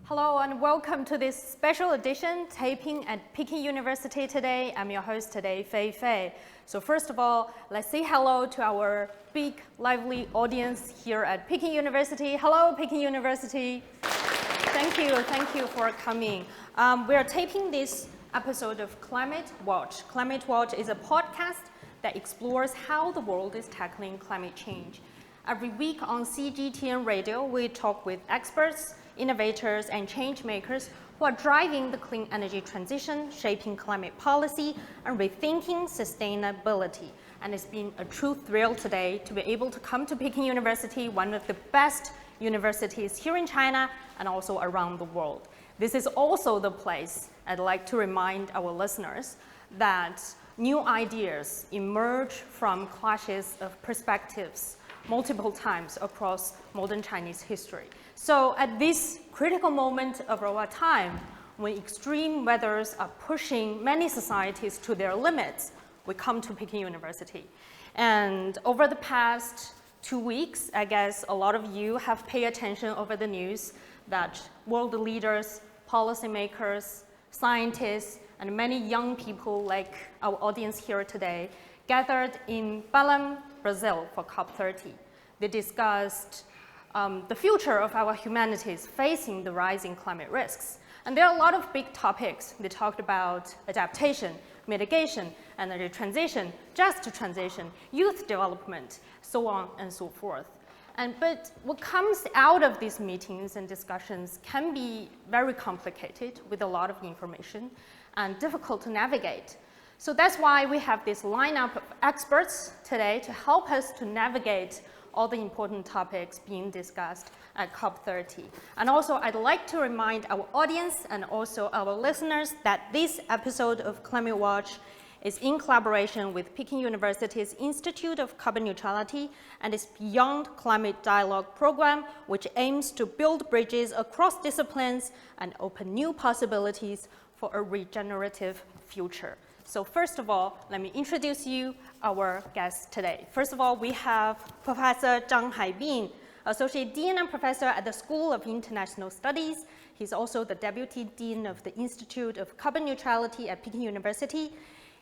Hello and welcome to this special edition taping at Peking University today. I'm your host today, Fei Fei. So first of all, let's say hello to our big, lively audience here at Peking University. Hello, Peking University. Thank you for coming. We are taping this episode of Climate Watch. Climate Watch is a podcast that explores how the world is tackling climate change. Every week on CGTN radio, we talk with experts, innovators, and change makers who are driving the clean energy transition, shaping climate policy, and rethinking sustainability. And it's been a true thrill today to be able to come to Peking University, one of the best universities here in China and also around the world. This is also the place I'd like to remind our listeners that new ideas emerge from clashes of perspectives multiple times across modern Chinese history. So at this critical moment of our time, when extreme weathers are pushing many societies to their limits, we come to Peking University. And over the past 2 weeks, I guess a lot of you have paid attention over the news that world leaders, policymakers, scientists, and many young people like our audience here today gathered in Belém, Brazil for COP30. They discussed the future of our humanities facing the rising climate risks. And there are a lot of big topics. They talked about adaptation, mitigation, energy transition, just transition, youth development, so on and so forth. But what comes out of these meetings and discussions can be very complicated with a lot of information and difficult to navigate. So that's why we have this lineup of experts today to help us to navigate all the important topics being discussed at COP30. And also, I'd like to remind our audience and also our listeners that this episode of Climate Watch is in collaboration with Peking University's Institute of Carbon Neutrality and its Beyond Climate Dialogue program, which aims to build bridges across disciplines and open new possibilities for a regenerative future. So first of all, let me introduce you our guests today. First of all, we have Professor Zhang Haibin, Associate Dean and Professor at the School of International Studies. He's also the Deputy Dean of the Institute of Carbon Neutrality at Peking University.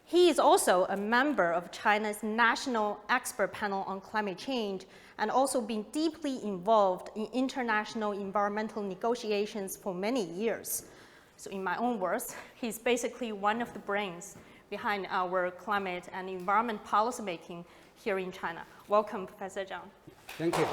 He is also a member of China's National Expert Panel on Climate Change and also been deeply involved in international environmental negotiations for many years. So in my own words, he's basically one of the brains behind our climate and environment policymaking here in China. Welcome, Professor Zhang. Thank you.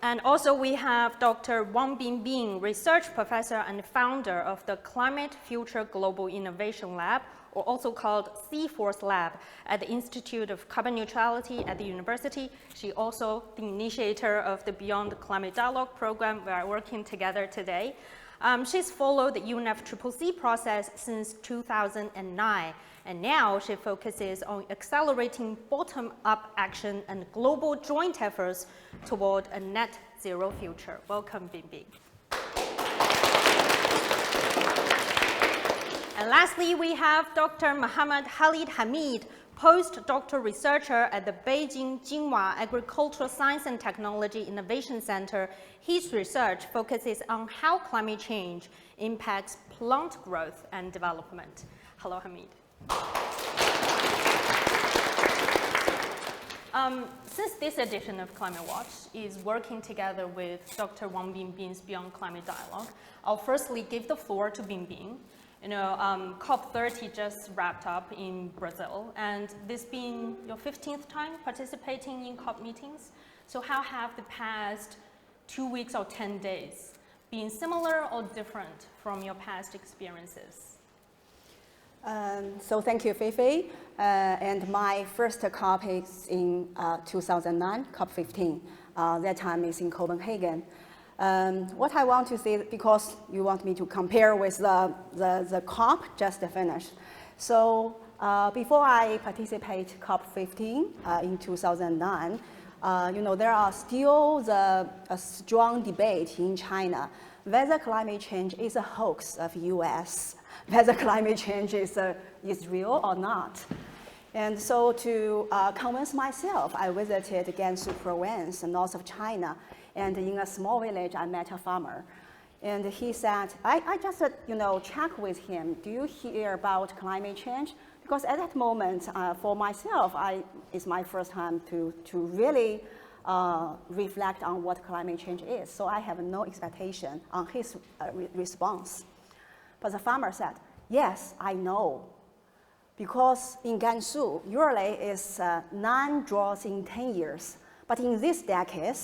And also we have Dr. Wang Binbin, research professor and founder of the Climate Future Global Innovation Lab, or also called C-Force Lab at the Institute of Carbon Neutrality at the university. She also the initiator of the Beyond Climate Dialogue program. We are working together today. She's followed the UNFCCC process since 2009, and now she focuses on accelerating bottom-up action and global joint efforts toward a net zero future. Welcome, Binbin. And lastly, we have Dr. Khalid Hameed, postdoctoral researcher at the Beijing Jinhua Agricultural Science and Technology Innovation Center. His research focuses on how climate change impacts plant growth and development. Hello, Hameed. Since this edition of Climate Watch is working together with Dr. Wang Binbin's Beyond Climate Dialogue, I'll firstly give the floor to Binbin. You know, COP30 just wrapped up in Brazil, and this being your 15th time participating in COP meetings. So how have the past 2 weeks or 10 days been similar or different from your past experiences? So thank you, Fei Fei. And my first COP is in 2009, COP15. That time is in Copenhagen. What I want to say, because you want me to compare with the COP just finished. So before I participate COP15 in 2009, there are still a strong debate in China whether climate change is a hoax of US, whether climate change is real or not. And so to convince myself, I visited Gansu province, north of China, and in a small village, I met a farmer. And he said, I just checked with him, do you hear about climate change? Because at that moment, for myself, it's my first time to really reflect on what climate change is. So I have no expectation on his response. But the farmer said, yes, I know. Because in Gansu, usually it's 9 droughts in 10 years. But in this decade,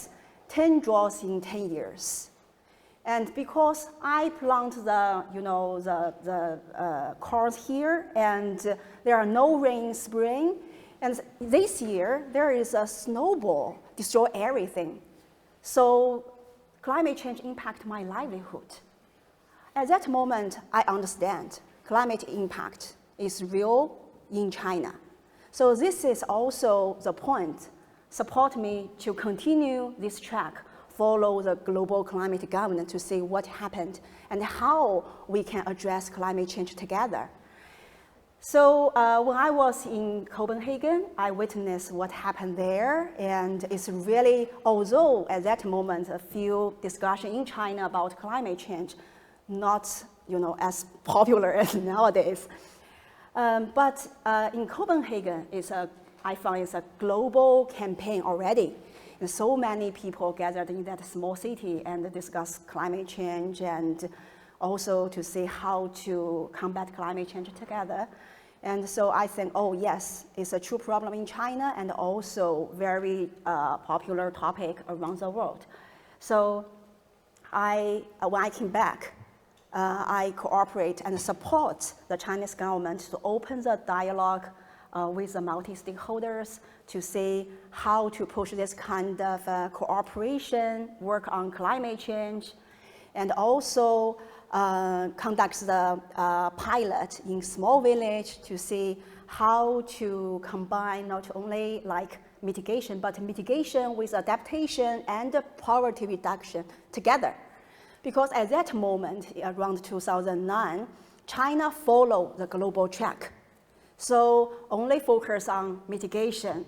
10 droughts in 10 years. And because I plant the corn here, and there are no rain in spring, and this year there is a snowball destroy everything. So climate change impact my livelihood. At that moment, I understand climate impact is real in China. So this is also the point, support me to continue this track, follow the global climate governance to see what happened and how we can address climate change together. So when I was in Copenhagen, I witnessed what happened there, and it's really, although at that moment a few discussion in China about climate change, not as popular as nowadays. But in Copenhagen, I found it's a global campaign already. And so many people gathered in that small city and discuss climate change and also to see how to combat climate change together. And so I think, oh yes, it's a true problem in China and also very popular topic around the world. So when I came back, I cooperate and support the Chinese government to open the dialogue with the multi-stakeholders to see how to push this kind of cooperation, work on climate change, and also conduct the pilot in small village to see how to combine not only like mitigation, but mitigation with adaptation and poverty reduction together. Because at that moment, around 2009, China followed the global track. So only focus on mitigation,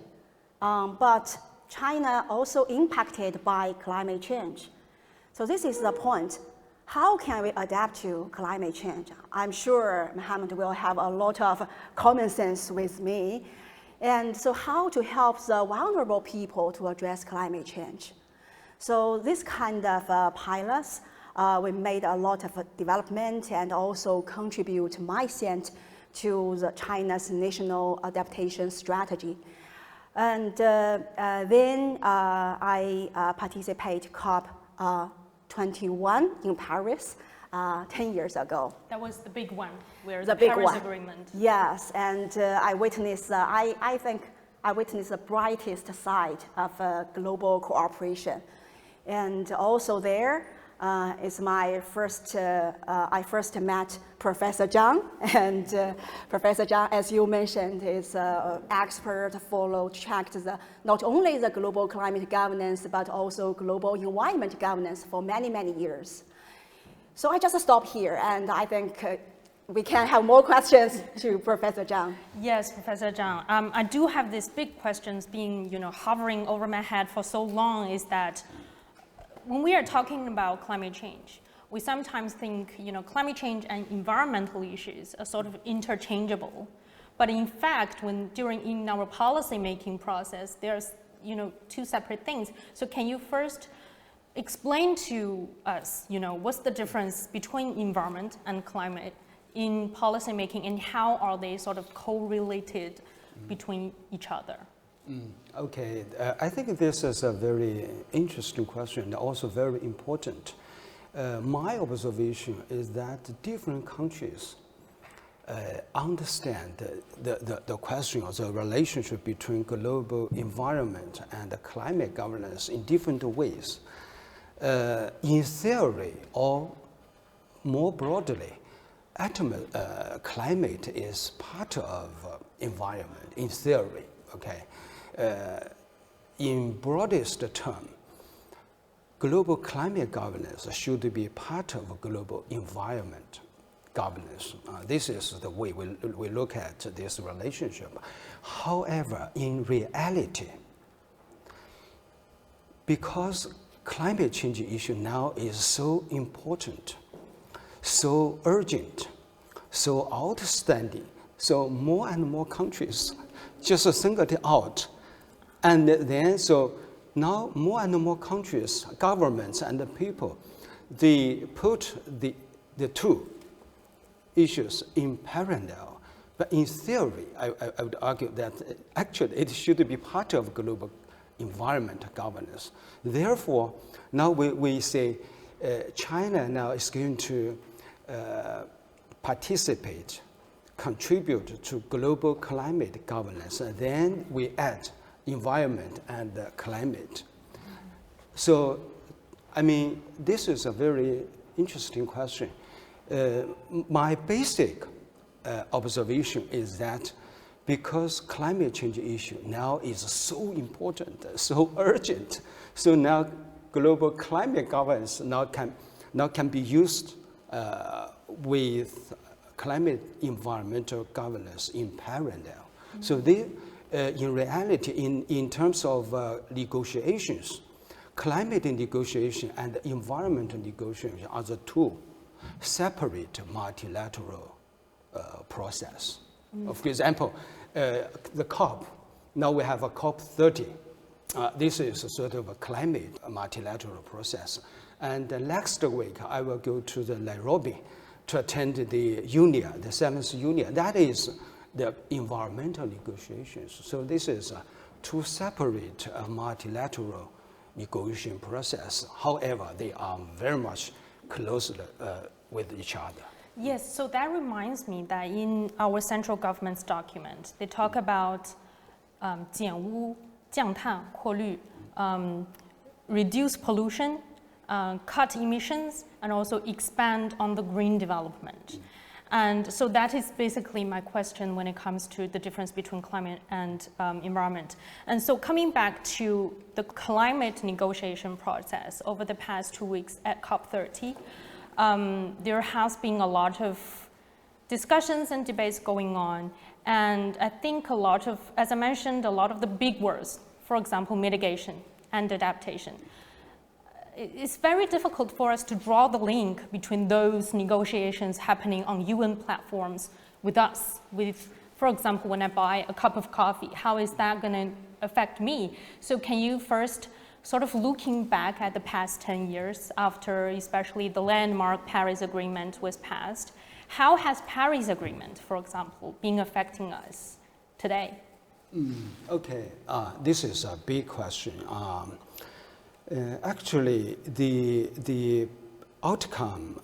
but China also impacted by climate change. So this is the point. How can we adapt to climate change? I'm sure Mohammed will have a lot of common sense with me. And so how to help the vulnerable people to address climate change? So this kind of pilots, we made a lot of development and also contribute my cent to the China's national adaptation strategy. And then I participate COP21 in Paris 10 years ago. That was the big one, where the Paris Agreement. Yes, and I witnessed, I think I witnessed the brightest side of global cooperation. And also there, it's my first, I first met Professor Zhang, and Professor Zhang, as you mentioned, is an expert, tracked not only the global climate governance, but also global environment governance for many, many years. So I just stop here, and I think we can have more questions to Professor Zhang. Yes, Professor Zhang. I do have these big questions being, hovering over my head for so long, is that when we are talking about climate change, we sometimes think, climate change and environmental issues are sort of interchangeable. But in fact, in our policy-making process, there's, two separate things. So can you first explain to us, what's the difference between environment and climate in policy-making, and how are they sort of correlated between each other? Okay, I think this is a very interesting question and also very important. My observation is that different countries understand the question of the relationship between global environment and climate governance in different ways. In theory, or more broadly, climate is part of environment in theory, okay? In broadest term, global climate governance should be part of global environment governance. This is the way we look at this relationship. However, in reality, because climate change issue now is so important, so urgent, so outstanding, so more and more countries just singled it out. And then, so now more and more countries, governments and the people, they put the two issues in parallel. But in theory, I would argue that actually it should be part of global environment governance. Therefore, now we say China now is going to participate, contribute to global climate governance, and then we add environment and climate. So, I mean, this is a very interesting question. My basic observation is that because climate change issue now is so important, so urgent, so now global climate governance now can be used with climate environmental governance in parallel. Mm-hmm. So they, in reality, in terms of negotiations, climate negotiation and environmental negotiation are the two separate multilateral process. Mm. For example, the COP, now we have a COP 30. This is a sort of a climate multilateral process. And next week, I will go to the Nairobi to attend the UNIA, the 7th UNIA. That is the environmental negotiations. So this is two separate multilateral negotiation process. However, they are very much close with each other. Yes, so that reminds me that in our central government's document, they talk about 减污、降碳、扩绿, reduce pollution, cut emissions, and also expand on the green development. And so that is basically my question when it comes to the difference between climate and environment. And so coming back to the climate negotiation process over the past 2 weeks at COP30, there has been a lot of discussions and debates going on. And I think a lot of, as I mentioned, a lot of the big words, for example, mitigation and adaptation. It's very difficult for us to draw the link between those negotiations happening on UN platforms with us, with, for example, when I buy a cup of coffee, how is that going to affect me? So can you first, sort of looking back at the past 10 years after especially the landmark Paris Agreement was passed, how has Paris Agreement, for example, been affecting us today? Okay, this is a big question. Actually, the outcome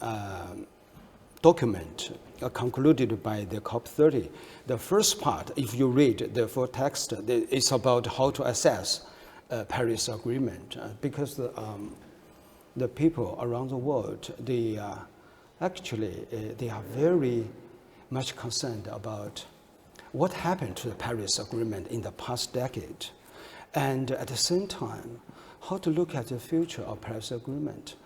document concluded by the COP30, the first part, if you read the full text, it's about how to assess Paris Agreement, because the people around the world, they actually they are very much concerned about what happened to the Paris Agreement in the past decade, and at the same time, how to look at the future of Paris Agreement.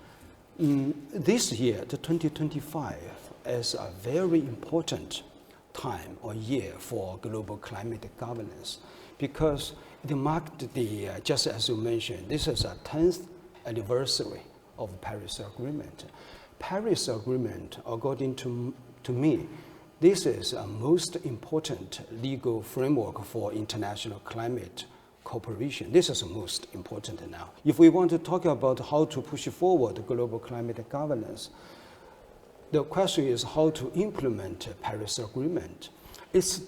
This year, the 2025, is a very important time or year for global climate governance, because it marked the, just as you mentioned, this is a 10th anniversary of Paris Agreement. Paris Agreement, according to me, this is a most important legal framework for international climate cooperation. This is most important now. If we want to talk about how to push forward global climate governance, the question is how to implement Paris Agreement. It's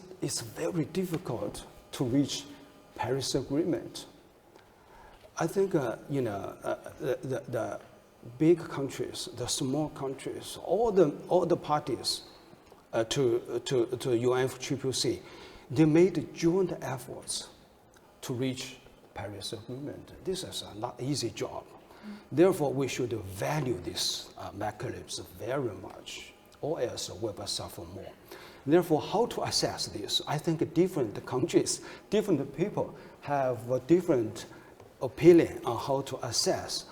very difficult to reach Paris Agreement. I think the big countries, the small countries, all the parties to UNFCCC, they made joint efforts to reach Paris Agreement. This is a not easy job. Therefore, we should value this mechanism very much, or else we will suffer more. Therefore, how to assess this? I think different countries, different people have a different opinion on how to assess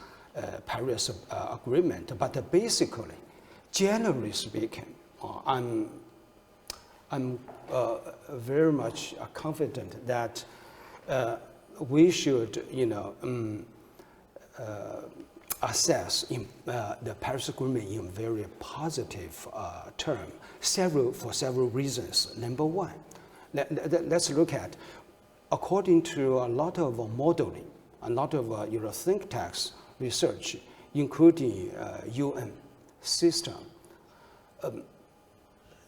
Paris Agreement. But basically, generally speaking, I'm very much confident that we should, assess the Paris Agreement in very positive term, for several reasons. Number one, let's look at, according to a lot of modeling, a lot of think tanks research, including UN system,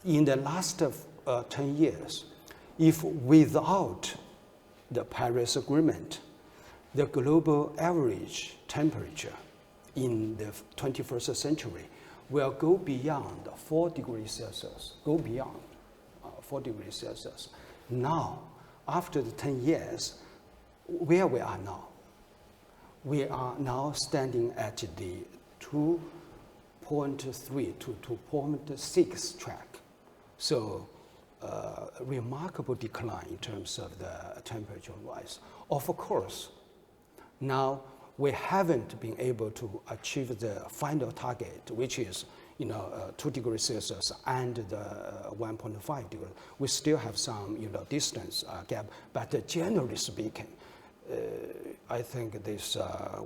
in the last 10 years, if without the Paris Agreement, the global average temperature in the 21st century will go beyond 4 degrees Celsius, go beyond 4 degrees Celsius. Now, after the 10 years, where we are now? We are now standing at the 2.3 to 2.6 track. So, remarkable decline in terms of the temperature rise. Of course, now we haven't been able to achieve the final target, which is 2 degrees Celsius and the 1.5 degrees. We still have some distance gap, but generally speaking, I think this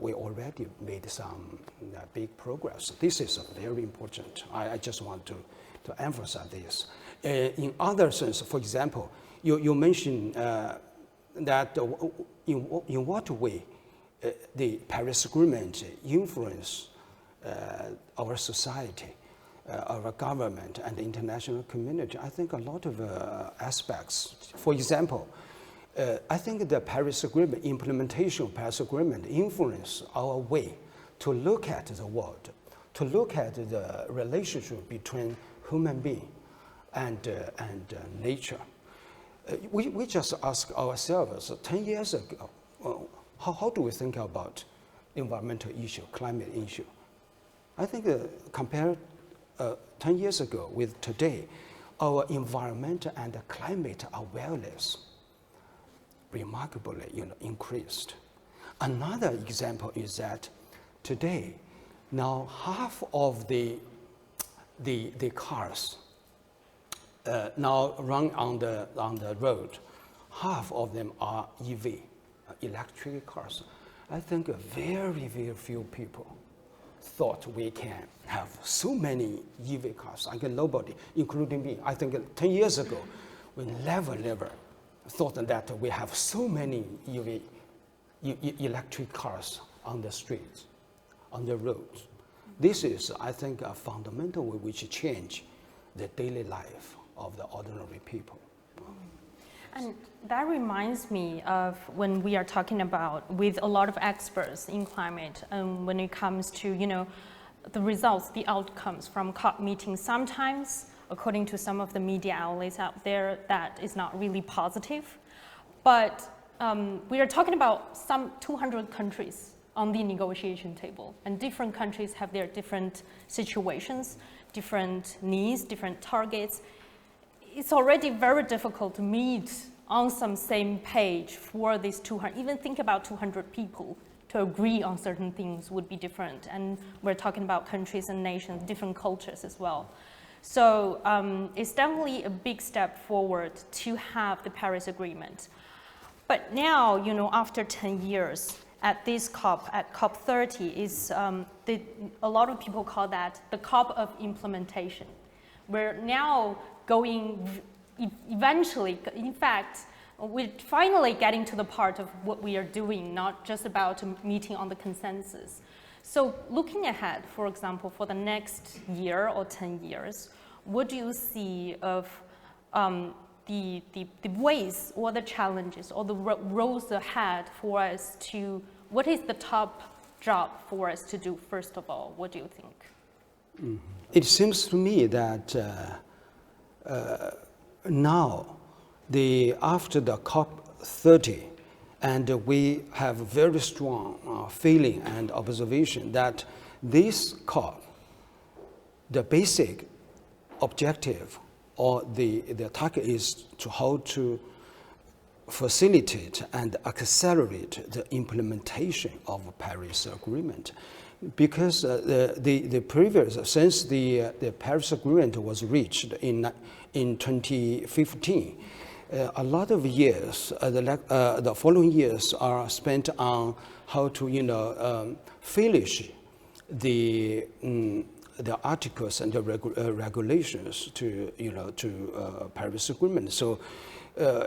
we already made some big progress. This is very important. I just want to emphasize this. In other sense, for example, you mentioned that in what way the Paris Agreement influence our society, our government, and the international community. I think a lot of aspects. For example, I think the Paris Agreement, implementation of Paris Agreement influence our way to look at the world, to look at the relationship between human being and nature. We just ask ourselves, 10 years ago, how do we think about environmental issue, climate issue? I think compared 10 years ago with today, our environment and climate awareness remarkably increased. Another example is that today, now half of the cars now run on the road, half of them are EV, electric cars. I think very, very few people thought we can have so many EV cars. I think nobody, including me. I think 10 years ago, we never thought that we have so many electric cars on the streets, on the roads. This is, I think, a fundamental way which change the daily life of the ordinary people. And that reminds me of when we are talking about with a lot of experts in climate, when it comes to the results, the outcomes from COP meetings. Sometimes, according to some of the media outlets out there, that is not really positive. But we are talking about some 200 countries on the negotiation table, and different countries have their different situations, different needs, different targets. It's already very difficult to meet on some same page for these 200, even think about 200 people to agree on certain things would be different. And we're talking about countries and nations, different cultures as well. So it's definitely a big step forward to have the Paris Agreement. But now, after 10 years at this COP, at COP 30, is a lot of people call that the COP of implementation. We're now going eventually, in fact, we're finally getting to the part of what we are doing, not just about meeting on the consensus. So looking ahead, for example, for the next year or 10 years, what do you see of the ways or the challenges or the roads ahead for us to, what is the top job for us to do first of all? What do you think? It seems to me that now, after the COP 30, and we have very strong feeling and observation that this COP, the basic objective or the target is how to facilitate and accelerate the implementation of the Paris Agreement. because the previous, since the Paris Agreement was reached in 2015, a lot of years, the following years are spent on how to, finish the articles and the regulations to, to Paris Agreement. So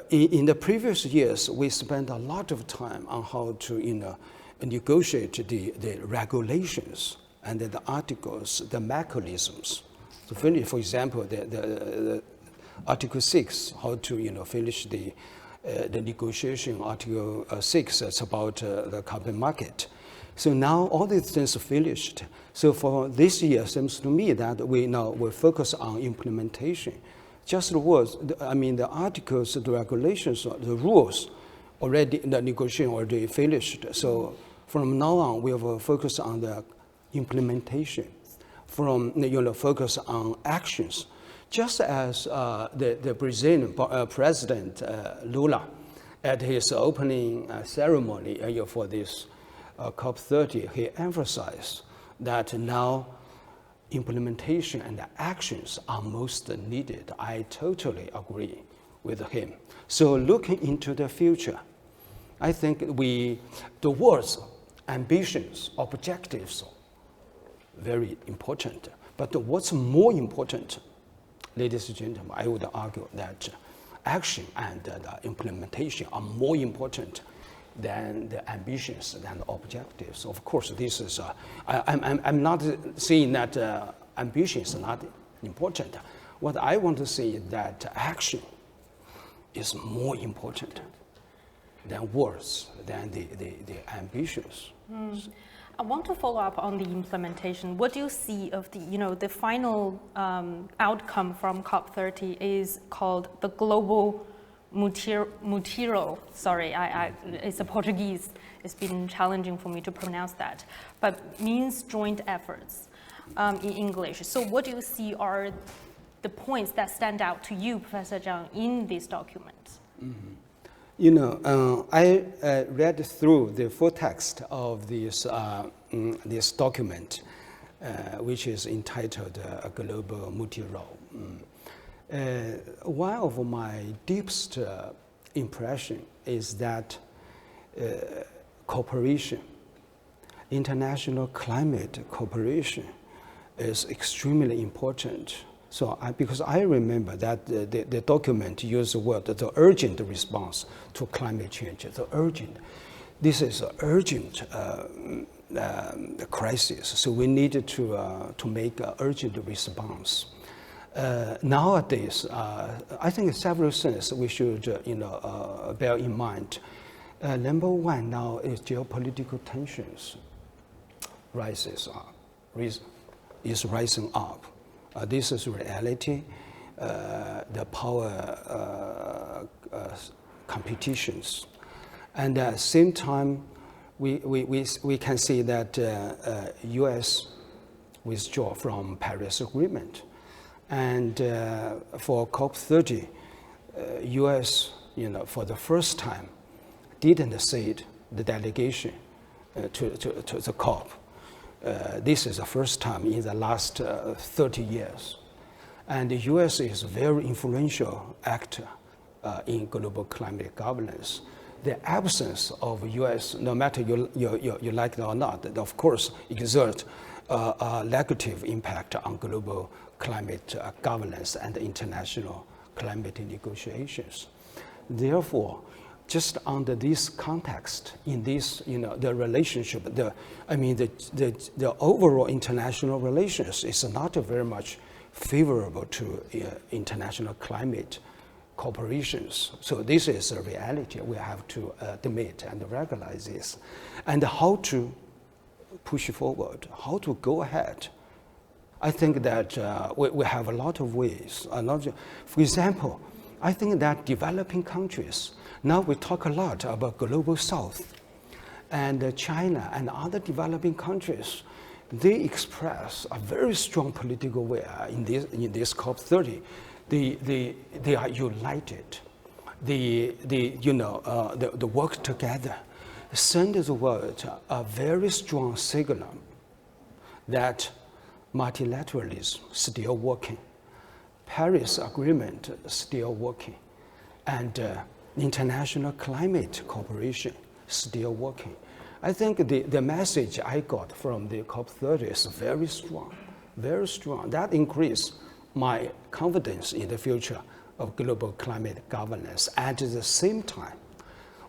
in the previous years, we spent a lot of time on how to, negotiate the regulations and the articles, the mechanisms. So finish, for example, the Article 6, how to, finish the negotiation. Article 6, it's about the carbon market. So now all these things are finished. So for this year, it seems to me that we now will focus on implementation. Just the words, the articles, the regulations, the rules, already, the negotiation already finished. So from now on, we will focus on the implementation. From, focus on actions. Just as the Brazilian President Lula, at his opening ceremony for this COP30, he emphasized that now implementation and actions are most needed. I totally agree with him. So looking into the future, I think the words, ambitions, objectives, very important. But what's more important, ladies and gentlemen, I would argue that action and the implementation are more important than the ambitions, than the objectives. Of course, this is, I'm not saying that ambition is not important. What I want to say is that action is more important than words, than the ambitions. I want to follow up on the implementation. What do you see of the, the final outcome from COP30 is called the global Mutirão. Sorry, it's a Portuguese. It's been challenging for me to pronounce that, but means joint efforts in English. So what do you see are the points that stand out to you, Professor Zhang, in this document? I read through the full text of this document, which is entitled Global Mutirão. One of my deepest impression is that cooperation, international climate cooperation, is extremely important. So, because I remember that the document used the word, the urgent response to climate change, the urgent. This is an urgent crisis, so we need to make an urgent response. Nowadays, I think several things we should, bear in mind. Number one now is geopolitical tensions is rising up. This is reality. The power competitions, and at the same time, we can see that U.S. withdraw from Paris Agreement, and for COP30, U.S. For the first time didn't send the delegation to the COP. This is the first time in the last 30 years. And the US is a very influential actor in global climate governance. The absence of US, no matter you like it or not, of course exert a negative impact on global climate governance and international climate negotiations. Therefore, just under this context, in this, the relationship, the overall international relations is not very much favorable to international climate corporations. So this is a reality we have to admit and recognize this. And how to push forward, how to go ahead. I think that we have a lot of ways. For example, I think that developing countries, now we talk a lot about global south, and China and other developing countries, they express a very strong political will in this COP30. They are united. They work together, send the world a very strong signal that multilateralism still working, Paris Agreement still working, and international climate cooperation still working. I think the message I got from the COP30 is very strong, very strong. That increased my confidence in the future of global climate governance. At the same time,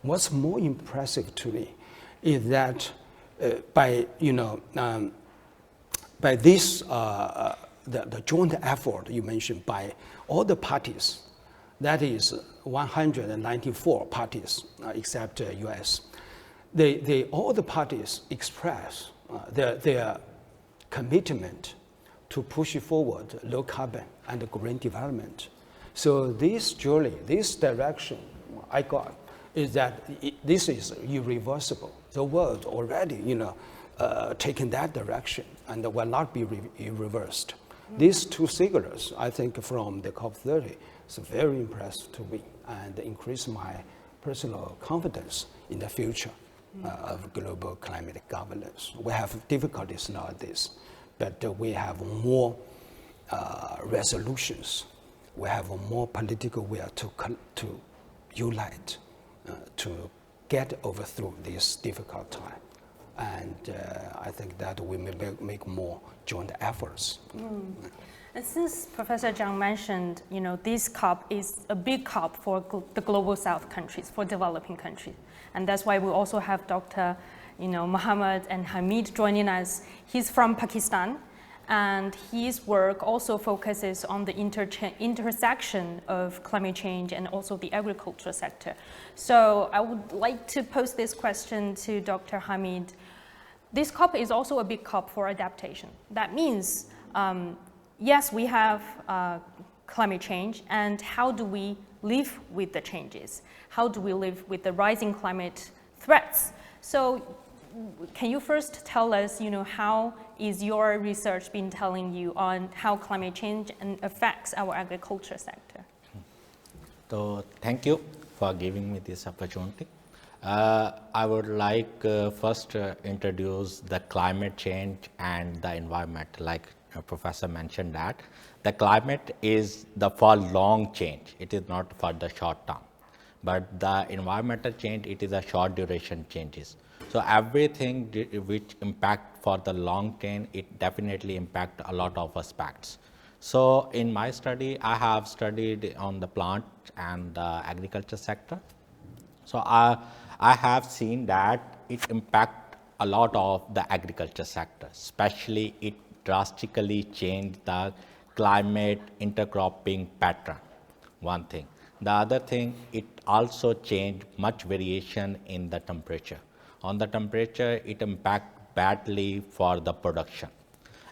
what's more impressive to me is that by this, the joint effort you mentioned by all the parties, that is 194 parties except US, all the parties express their commitment to push forward low carbon and green development. So this journey, this direction I got is that this is irreversible. The world already, taken that direction and will not be reversed. These two signals, I think, from the COP30 is very impressive to me and increase my personal confidence in the future of global climate governance. We have difficulties nowadays, but we have more resolutions. We have more political will to unite, to get overthrough this difficult time. And I think that we may make more joint efforts. And since Professor Zhang mentioned, this COP is a big COP for the global South countries, for developing countries. And that's why we also have Dr. Mohammed and Hameed joining us. He's from Pakistan, and his work also focuses on the intersection of climate change and also the agriculture sector. So I would like to pose this question to Dr. Hameed. This COP is also a big COP for adaptation. That means, yes, we have climate change, and how do we live with the changes? How do we live with the rising climate threats? So can you first tell us, how is your research been telling you on how climate change affects our agriculture sector? So thank you for giving me this opportunity. I would like first introduce the climate change and the environment. Like Professor mentioned that the climate is for long change. It is not for the short term. But the environmental change, it is a short duration changes. So everything which impact for the long term, it definitely impact a lot of aspects. So in my study, I have studied on the plant and the agriculture sector. So I have seen that it impact a lot of the agriculture sector, especially it drastically changed the climate intercropping pattern, one thing. The other thing, it also changed much variation in the temperature. On the temperature, it impact badly for the production.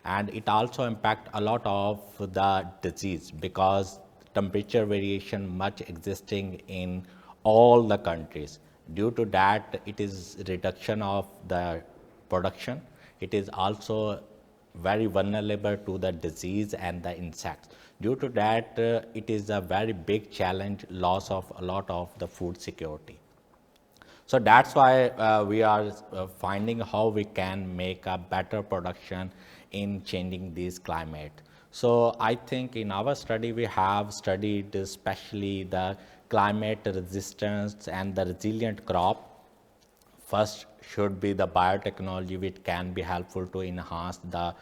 And it also impact a lot of the disease because temperature variation much existing in all the countries. Due to that, it is reduction of the production. It is also very vulnerable to the disease and the insects. Due to that, it is a very big challenge, loss of a lot of the food security. So that's why we are finding how we can make a better production in changing this climate. So I think in our study, we have studied especially the climate resistance and the resilient crop. First should be the biotechnology, which can be helpful to enhance the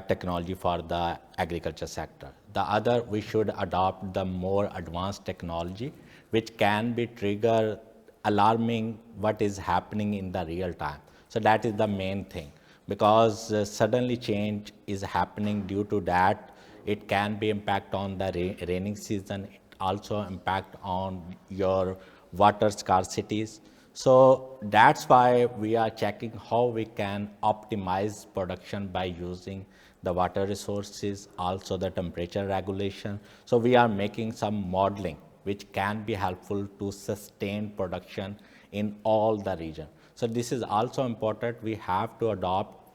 technology for the agriculture sector. The other, we should adopt the more advanced technology, which can be trigger alarming what is happening in the real time. So that is the main thing, because suddenly change is happening. Due to that, it can be impact on the raining season. It also impact on your water scarcities. So that's why we are checking how we can optimize production by using the water resources, also the temperature regulation. So we are making some modeling which can be helpful to sustain production in all the region. So this is also important. We have to adopt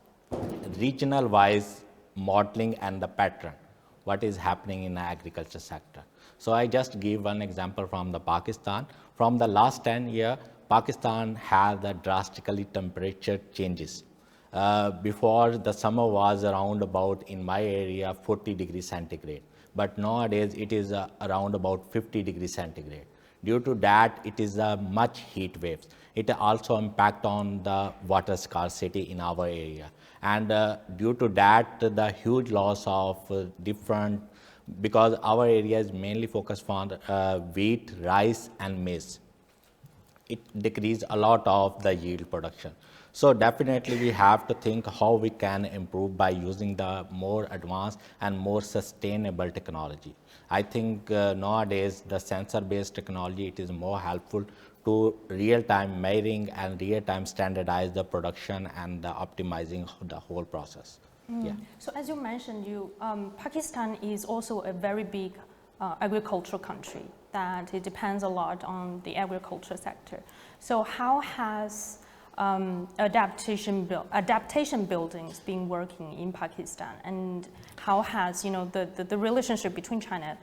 regional wise modeling and the pattern, what is happening in the agriculture sector. So I just give one example from the Pakistan. From the last 10 years, Pakistan has the drastically temperature changes. Before, the summer was around about, in my area, 40 degrees centigrade. But nowadays, it is around about 50 degrees centigrade. Due to that, it is a much heat waves. It also impact on the water scarcity in our area. And due to that, the huge loss of different, because our area is mainly focused on wheat, rice, and maize. It decreased a lot of the yield production. So definitely we have to think how we can improve by using the more advanced and more sustainable technology. I think nowadays the sensor-based technology, it is more helpful to real-time measuring and real-time standardize the production and the optimizing the whole process. Yeah. So as you mentioned, Pakistan is also a very big agricultural country, that it depends a lot on the agriculture sector. So how has adaptation buildings been working in Pakistan, and how has the relationship between China and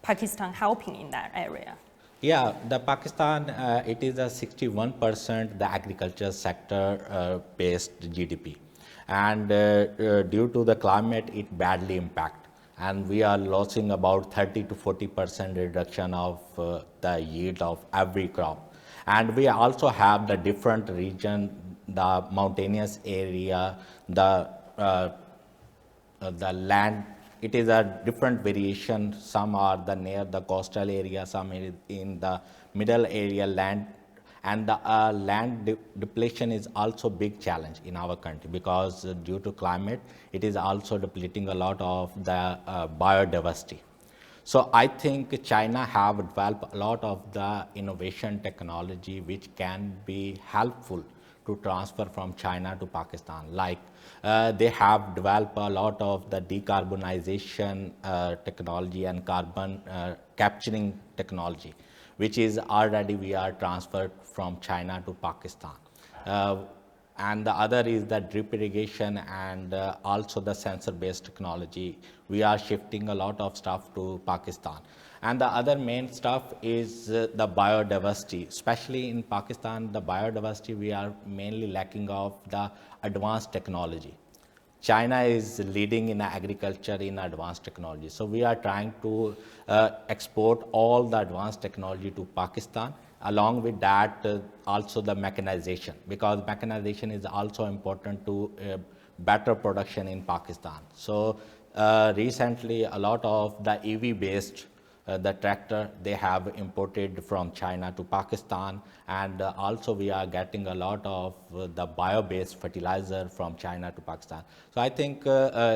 Pakistan helping in that area? Yeah, the Pakistan, it is a 61% the agriculture sector based GDP, and due to the climate, it badly impact, and we are losing about 30 to 40% reduction of the yield of every crop. And we also have the different region, the mountainous area, the land, it is a different variation. Some are the near the coastal area, some in the middle area land, and the land depletion is also big challenge in our country, because due to climate, it is also depleting a lot of the biodiversity. So I think China have developed a lot of the innovation technology which can be helpful to transfer from China to Pakistan. Like they have developed a lot of the decarbonization technology and carbon capturing technology, which is already we are transferred from China to Pakistan. And the other is the drip irrigation and also the sensor-based technology. We are shifting a lot of stuff to Pakistan. And the other main stuff is the biodiversity. Especially in Pakistan, the biodiversity, we are mainly lacking of the advanced technology. China is leading in agriculture in advanced technology. So we are trying to export all the advanced technology to Pakistan. Along with that, also the mechanization, because mechanization is also important to better production in Pakistan. So recently, a lot of the EV-based the tractor, they have imported from China to Pakistan, and also we are getting a lot of the bio-based fertilizer from China to Pakistan. So I think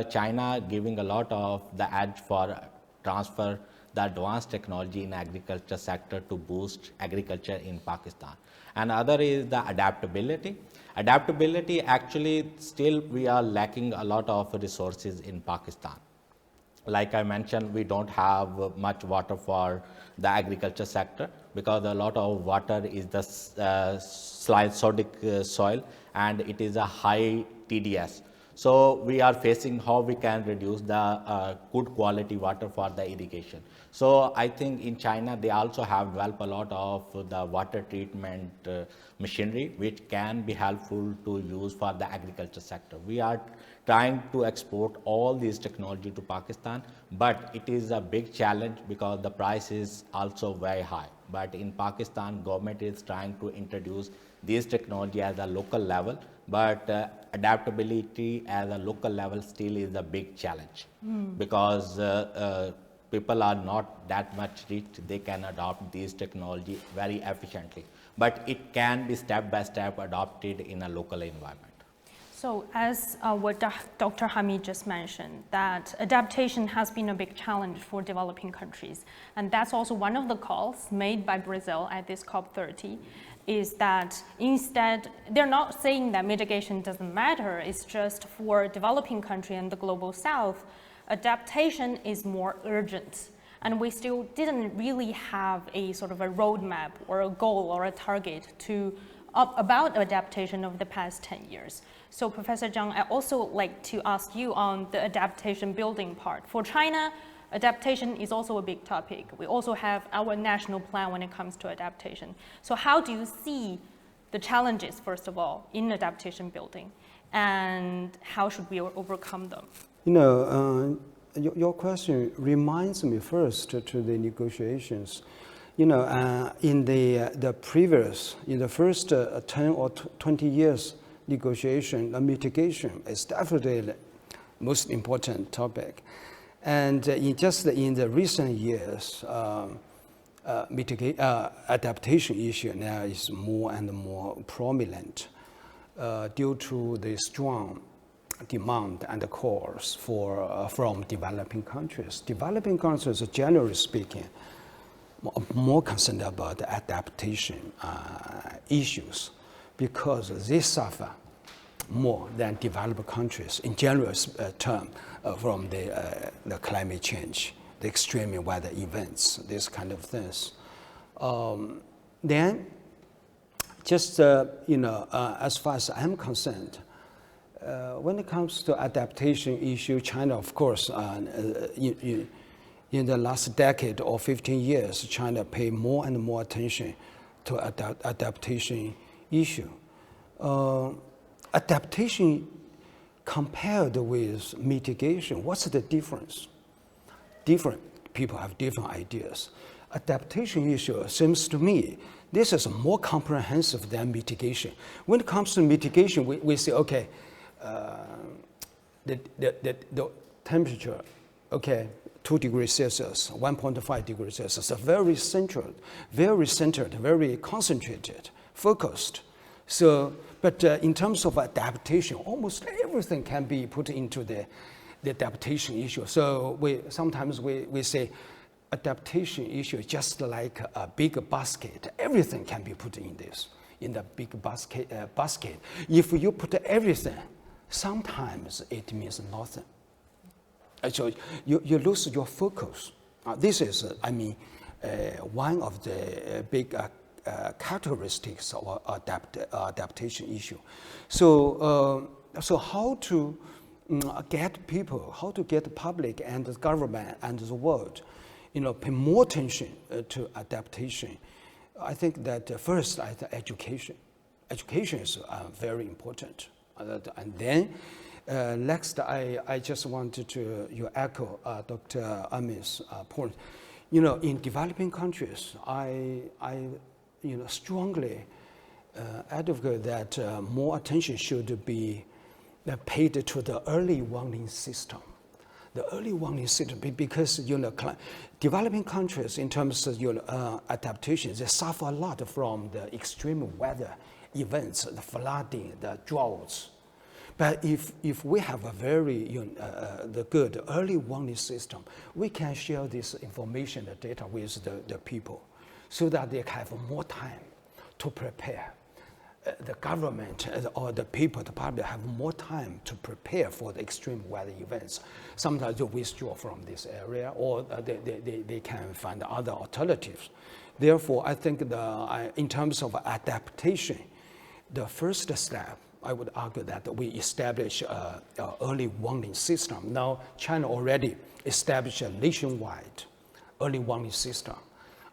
China giving a lot of the edge for transfer the advanced technology in agriculture sector to boost agriculture in Pakistan. And other is the adaptability. Adaptability, actually still we are lacking a lot of resources in Pakistan. Like I mentioned, we don't have much water for the agriculture sector, because a lot of water is the sodic soil, and it is a high TDS. So we are facing how we can reduce the good quality water for the irrigation. So I think in China, they also have developed a lot of the water treatment machinery, which can be helpful to use for the agriculture sector. We are trying to export all these technology to Pakistan, but it is a big challenge because the price is also very high. But in Pakistan, government is trying to introduce this technology at a local level, but adaptability at a local level still is a big challenge, because people are not that much rich, they can adopt these technology very efficiently, but it can be step by step adopted in a local environment. So as what Dr. Hameed just mentioned, that adaptation has been a big challenge for developing countries. And that's also one of the calls made by Brazil at this COP30, is that instead, they're not saying that mitigation doesn't matter, it's just for developing country and the global south, adaptation is more urgent. And we still didn't really have a sort of a roadmap or a goal or a target about adaptation over the past 10 years. So Professor Zhang, I also like to ask you on the adaptation building part. For China, adaptation is also a big topic. We also have our national plan when it comes to adaptation. So how do you see the challenges, first of all, in adaptation building? and how should we overcome them? You know, your question reminds me first to the negotiations. You know, in the previous, in the first 10 or 20 years negotiation, mitigation is definitely the most important topic. And in the recent years, adaptation issue now is more and more prominent due to the strong demand and calls from developing countries. Developing countries, generally speaking, more concerned about the adaptation issues because they suffer more than developed countries in general term from the climate change, the extreme weather events, these kind of things. Then, just as far as I'm concerned, when it comes to adaptation issue, China, of course, in the last decade or 15 years, China paid more and more attention to adaptation issue. Adaptation compared with mitigation, what's the difference? Different people have different ideas. Adaptation issue seems to me, this is more comprehensive than mitigation. When it comes to mitigation, we say, okay, the temperature, okay, 2 degrees Celsius, 1.5 degrees Celsius, are very centered, very concentrated, focused. So, but in terms of adaptation, almost everything can be put into the adaptation issue. So sometimes we say adaptation issue is just like a big basket. Everything can be put in the big basket. If you put everything, sometimes it means nothing. So you lose your focus. This is, one of the big characteristics of adaptation issue. So, how to get people, how to get the public and the government and the world, pay more attention to adaptation. I think that first, education. Education is very important. And then, next, I just wanted to echo Dr. Hameed's point. In developing countries, I strongly advocate that more attention should be paid to the early warning system. The early warning system, because developing countries in terms of adaptation, they suffer a lot from the extreme weather events, the flooding, the droughts. But if we have a very the good early warning system, we can share this information, the data with the people, so that they have more time to prepare. The government or the people, the public, have more time to prepare for the extreme weather events. Sometimes they withdraw from this area, or they can find other alternatives. Therefore, I think in terms of adaptation, the first step, I would argue that we establish an early warning system. Now, China already established a nationwide early warning system.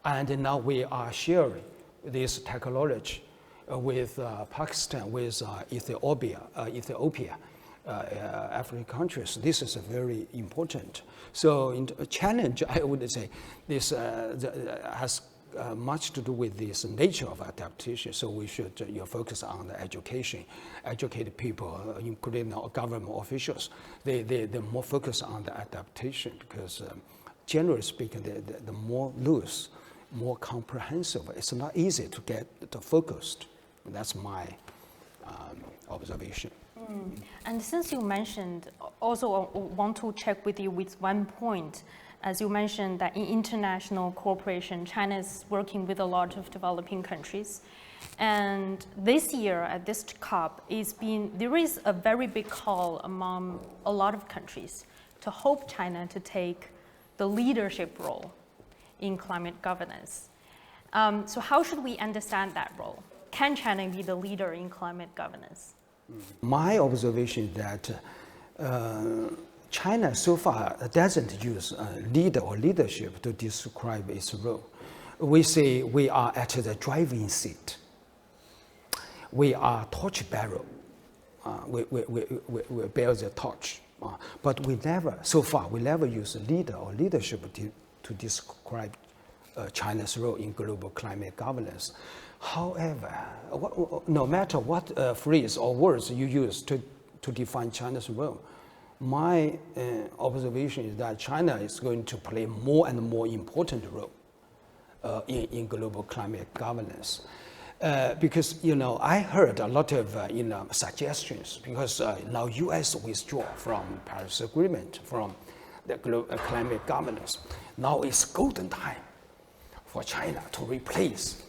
And now we are sharing this technology with Pakistan, with Ethiopia, African countries. This is very important. So in a challenge, I would say, this has much to do with this nature of adaptation. So we should focus on the education, educate people, including government officials. They're more focused on the adaptation because generally speaking, the more loose, more comprehensive. It's not easy to get focused. That's my observation. And since you mentioned, also want to check with you with one point. As you mentioned that in international cooperation, China is working with a lot of developing countries. And this year at this COP, there is a very big call among a lot of countries to hope China to take the leadership role in climate governance. So how should we understand that role? Can China be the leader in climate governance? My observation is that China so far doesn't use leader or leadership to describe its role. We say we are at the driving seat. We are torchbearer. we bear the torch. But we never, so far, we never use leader or leadership to describe China's role in global climate governance. However, no matter what phrase or words you use to define China's role, my observation is that China is going to play more and more important role in global climate governance. Because I heard a lot of suggestions because now U.S. withdraw from Paris Agreement, from the global climate governance. Now it's golden time for China to replace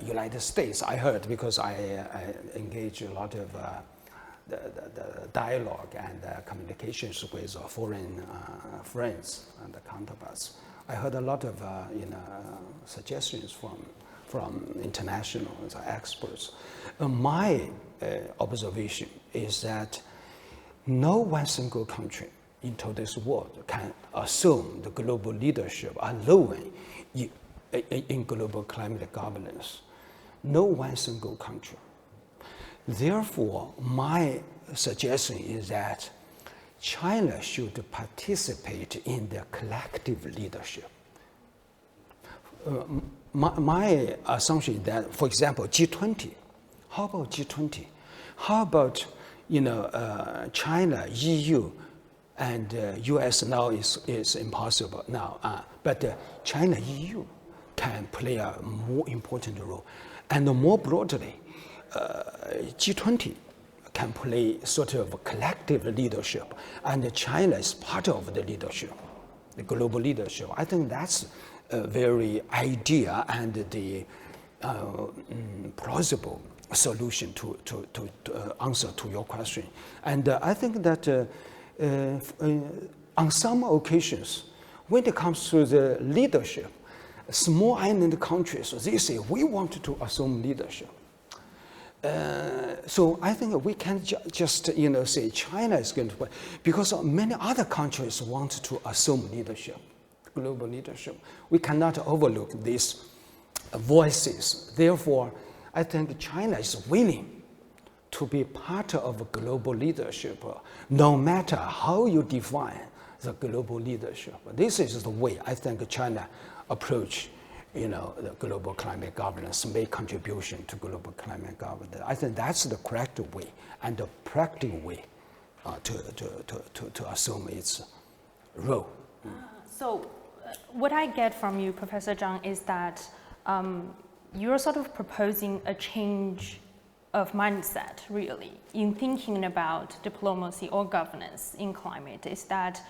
United States. I heard because I engage a lot of the dialogue and communications with foreign friends and the counterparts. I heard a lot of suggestions from international experts. My observation is that no one single country in today's world can assume the global leadership alone in global climate governance. No one single country. Therefore, my suggestion is that China should participate in the collective leadership. My assumption is that, for example, G20. How about G20? How about China, EU, and US now is impossible now. But China, EU can play a more important role, and more broadly, G20 can play sort of collective leadership, and China is part of the leadership, the global leadership. I think that's a very ideal and the plausible solution to answer to your question. And I think that on some occasions, when it comes to the leadership, small island countries, they say, we want to assume leadership. So I think we can just say China is going to play, because many other countries want to assume leadership, global leadership. We cannot overlook these voices. Therefore, I think China is willing to be part of global leadership, no matter how you define the global leadership. This is the way I think China approach the global climate governance, make contribution to global climate governance. I think that's the correct way and the practical way to assume its role. So what I get from you, Professor Zhang, is that you're sort of proposing a change of mindset, really, in thinking about diplomacy or governance in climate, is that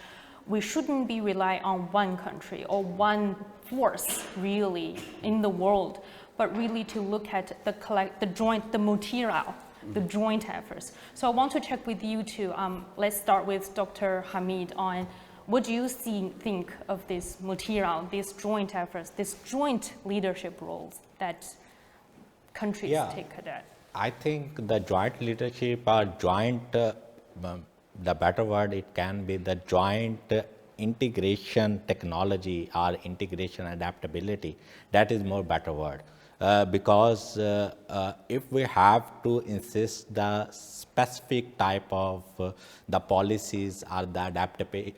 we shouldn't be relying on one country or one force, really, in the world, but really to look at the material, the joint efforts. So I want to check with you too. Let's start with Dr. Hameed on what do you think of this material, these joint efforts, these joint leadership roles that countries take at? I think the joint leadership or joint, the better word it can be the joint integration technology or integration adaptability. That is more better word. Because if we have to insist the specific type of the policies or the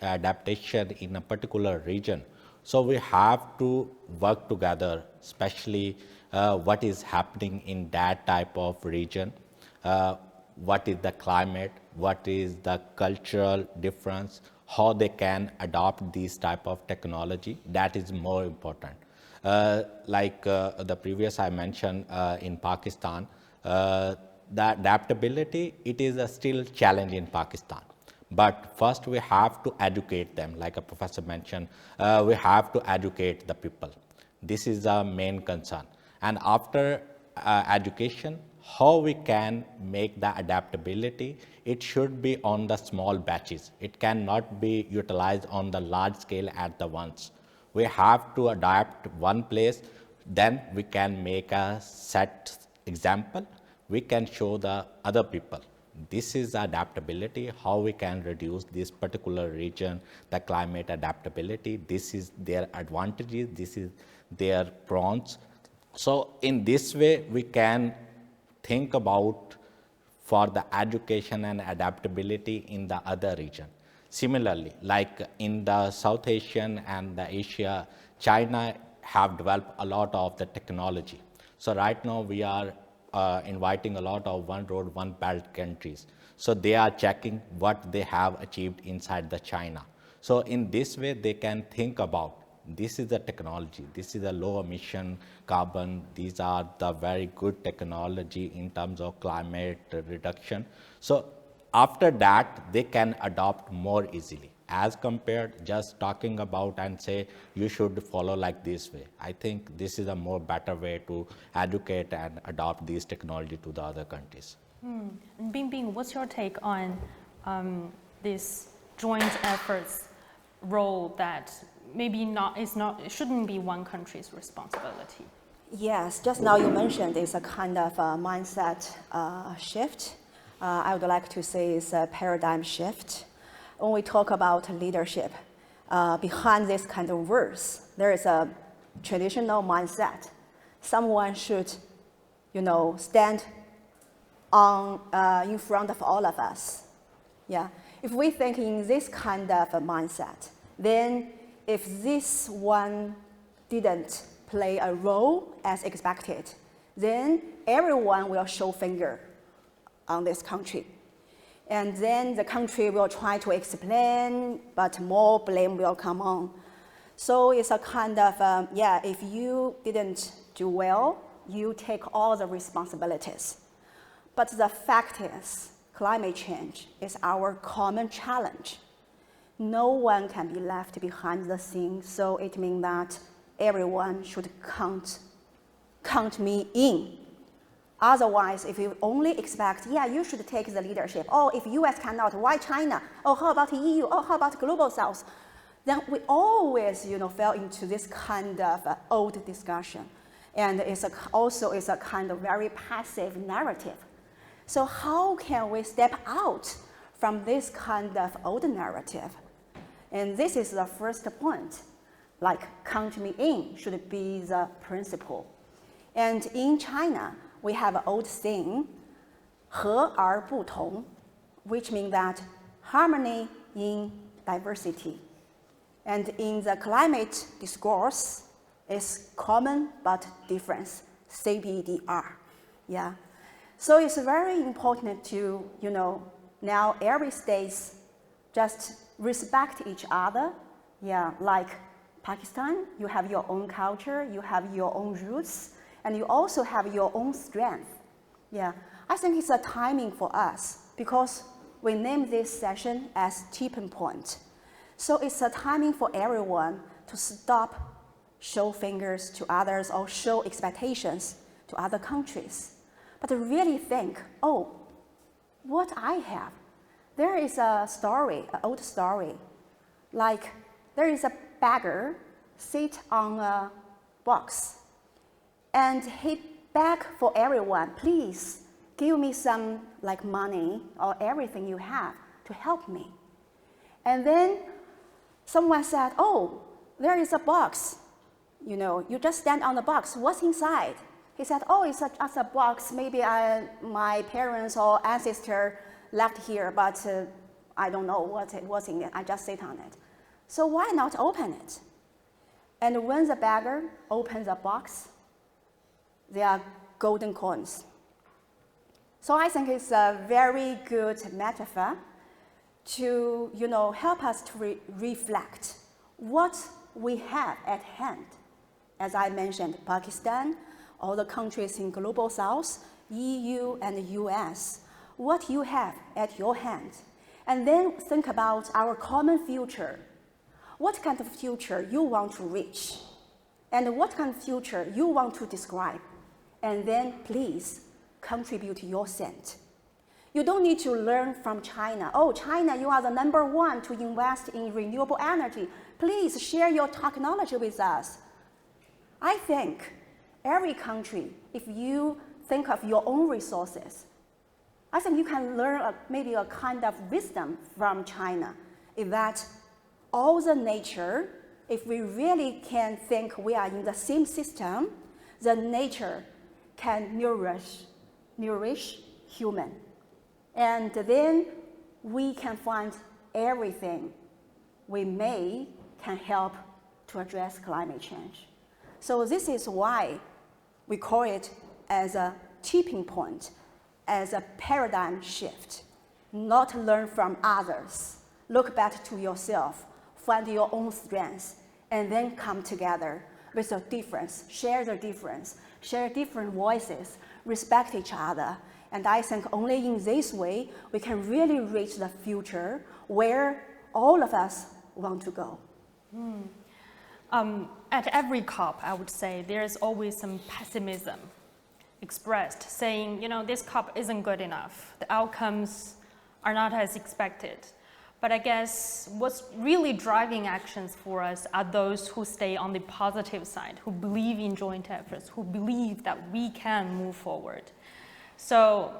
adaptation in a particular region, so we have to work together, especially what is happening in that type of region, what is the climate, what is the cultural difference, how they can adopt these type of technology. That is more important. Like the previous I mentioned in Pakistan, the adaptability, it is a still challenge in Pakistan. But first we have to educate them, like a professor mentioned, we have to educate the people. This is the main concern. And after education, how we can make the adaptability, it should be on the small batches. It cannot be utilized on the large scale at the once. We have to adapt one place, then we can make a set example. We can show the other people. This is adaptability, how we can reduce this particular region, the climate adaptability. This is their advantages, this is their pros. So in this way, we can think about for the education and adaptability in the other region. Similarly, like in the South Asian and the Asia, China have developed a lot of the technology. So right now we are inviting a lot of one road, one belt countries. So they are checking what they have achieved inside the China. So in this way, they can think about this is the technology, this is a low emission carbon, these are the very good technology in terms of climate reduction. So after that, they can adopt more easily as compared just talking about and say you should follow like this way. I think this is a more better way to educate and adopt these technology to the other countries. And Binbin, what's your take on this joint efforts role that maybe it shouldn't be one country's responsibility? Yes, just now you mentioned it's a kind of a mindset shift. I would like to say it's a paradigm shift. When we talk about leadership, behind this kind of words, there is a traditional mindset. Someone should, stand on in front of all of us. Yeah. If we think in this kind of a mindset, then if this one didn't play a role as expected, then everyone will show finger on this country. And then the country will try to explain, but more blame will come on. So it's a kind of, if you didn't do well, you take all the responsibilities. But the fact is, climate change is our common challenge. No one can be left behind the scenes, so it means that everyone should count me in. Otherwise, if you only expect, you should take the leadership. Oh, if US cannot, why China? Oh, how about EU? Oh, how about Global South? Then we always, fell into this kind of old discussion. And it's also a kind of very passive narrative. So how can we step out from this kind of old narrative? And this is the first point. Like, count me in should be the principle. And in China, we have an old saying, 和而不同, which means that harmony in diversity. And in the climate discourse, it's common but difference, CBDR. Yeah. So it's very important to, now every state just respect each other. Yeah, like Pakistan, you have your own culture, you have your own roots, and you also have your own strength. Yeah, I think it's a timing for us because we named this session as tipping point. So it's a timing for everyone to stop, show fingers to others or show expectations to other countries. But really think, oh, what I have. There is a story, an old story, like there is a beggar sit on a box and he begged for everyone, please give me some money or everything you have to help me. And then someone said, oh, there is a box. You just stand on the box. What's inside? He said, oh, it's just a box. Maybe my parents or ancestor left here, but I don't know what's in it. I just sit on it. So why not open it? And when the beggar opens the box, there are golden coins. So I think it's a very good metaphor to help us to reflect what we have at hand. As I mentioned, Pakistan, all the countries in Global South, EU and the US, what you have at your hand. And then think about our common future. What kind of future you want to reach? And what kind of future you want to describe? And then please contribute your cent. You don't need to learn from China. Oh, China, you are the #1 to invest in renewable energy. Please share your technology with us. I think every country, if you think of your own resources, I think you can learn maybe a kind of wisdom from China, is that all the nature, if we really can think we are in the same system, the nature can nourish human. And then we can find everything we can help to address climate change. So this is why we call it as a tipping point, as a paradigm shift. Not learn from others, look back to yourself, find your own strengths, and then come together with a difference, share the difference, share different voices, respect each other. And I think only in this way we can really reach the future where all of us want to go. At every COP, I would say there's always some pessimism expressed, saying, this COP isn't good enough. The outcomes are not as expected. But I guess what's really driving actions for us are those who stay on the positive side, who believe in joint efforts, who believe that we can move forward. So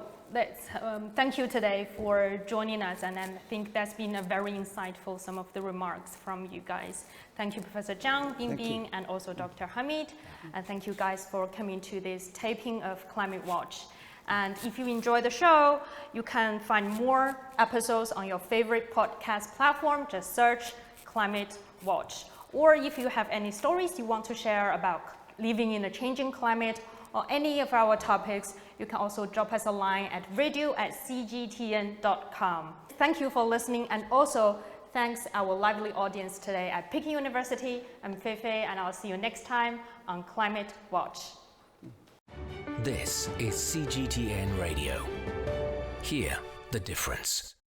thank you today for joining us, and I think that's been a very insightful, some of the remarks from you guys. Thank you, Professor Zhang, Binbin, and also Dr. Hameed, and thank you guys for coming to this taping of Climate Watch. And if you enjoy the show, you can find more episodes on your favorite podcast platform. Just search Climate Watch. Or if you have any stories you want to share about living in a changing climate or any of our topics, you can also drop us a line at radio@cgtn.com. Thank you for listening, and also thanks our lively audience today at Peking University. I'm Feifei, and I'll see you next time on Climate Watch. This is CGTN Radio. Hear the difference.